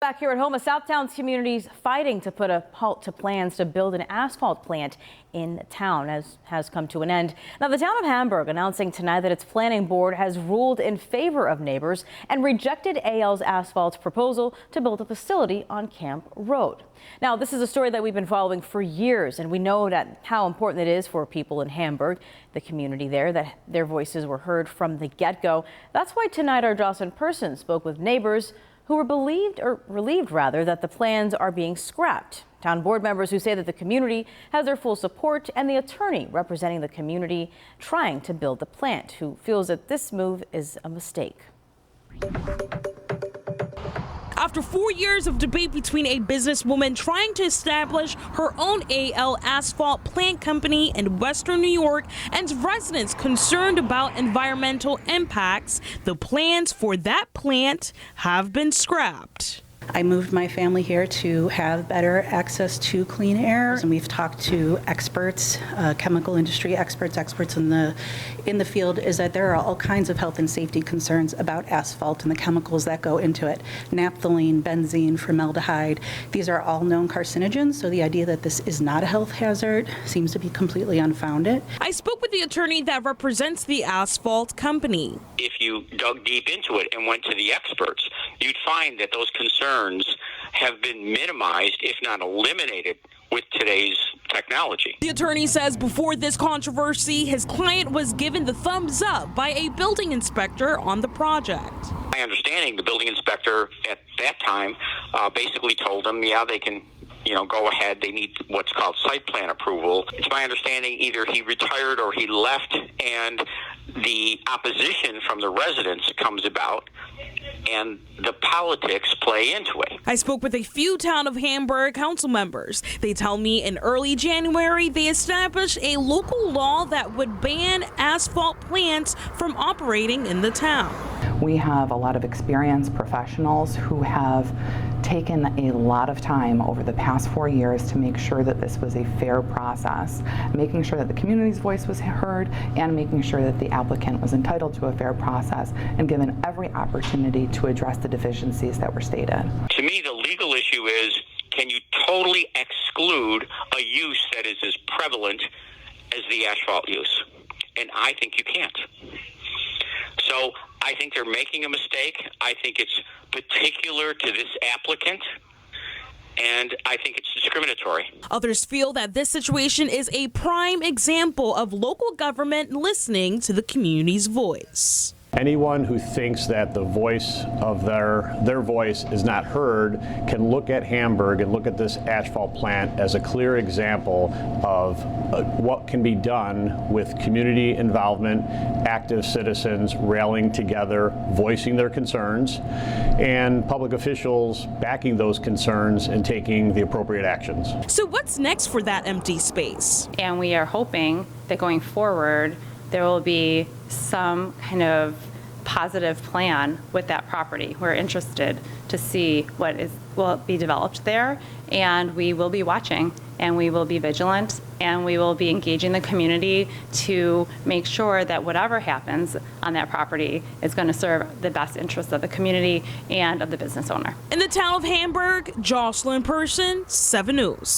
back here at home. A Southtown's community's fighting to put a halt to plans to build an asphalt plant in town has come to an end. Now, the town of Hamburg announcing tonight that its planning board has ruled in favor of neighbors and rejected AL's asphalt proposal to build a facility on Camp Road. Now, this is a story that we've been following for years, and we know that how important it is for people in Hamburg, the community there, that their voices were heard from the get-go. That's why tonight our Jocelyn Person spoke with neighbors who were relieved that the plans are being scrapped. Town board members who say that the community has their full support, and the attorney representing the community trying to build the plant, who feels that this move is a mistake. After 4 years of debate between a businesswoman trying to establish her own AL Asphalt Plant company in Western New York and residents concerned about environmental impacts, the plans for that plant have been scrapped. I moved my family here to have better access to clean air, and we've talked to experts, chemical industry experts in the field, is that there are all kinds of health and safety concerns about asphalt and the chemicals that go into it. Naphthalene, benzene, formaldehyde, these are all known carcinogens, so the idea that this is not a health hazard seems to be completely unfounded. I spoke with the attorney that represents the asphalt company. If you dug deep into it and went to the experts, you'd find that those concerns have been minimized, if not eliminated, with today's technology. The attorney says before this controversy, his client was given the thumbs up by a building inspector on the project. My understanding, the building inspector at that time basically told him, yeah, they can go ahead. They need what's called site plan approval. It's my understanding either he retired or he left, and the opposition from the residents comes about, and the politics play into it. I spoke with a few Town of Hamburg council members. They tell me in early January they established a local law that would ban asphalt plants from operating in the town. We have a lot of experienced professionals who have taken a lot of time over the past 4 years to make sure that this was a fair process, making sure that the community's voice was heard and making sure that the applicant was entitled to a fair process and given every opportunity to address the deficiencies that were stated. To me, the legal issue is, can you totally exclude a use that is as prevalent as the asphalt use? And I think you can't. So I think they're making a mistake. I think it's particular to this applicant, and I think it's discriminatory. Others feel that this situation is a prime example of local government listening to the community's voice. Anyone who thinks that the voice of their voice is not heard can look at Hamburg and look at this asphalt plant as a clear example of what can be done with community involvement, active citizens rallying together, voicing their concerns, and public officials backing those concerns and taking the appropriate actions. So what's next for that empty space? And we are hoping that going forward, there will be some kind of positive plan with that property. We're interested to see what will be developed there, and we will be watching, and we will be vigilant, and we will be engaging the community to make sure that whatever happens on that property is going to serve the best interests of the community and of the business owner. In the town of Hamburg, Jocelyn Person, 7 News.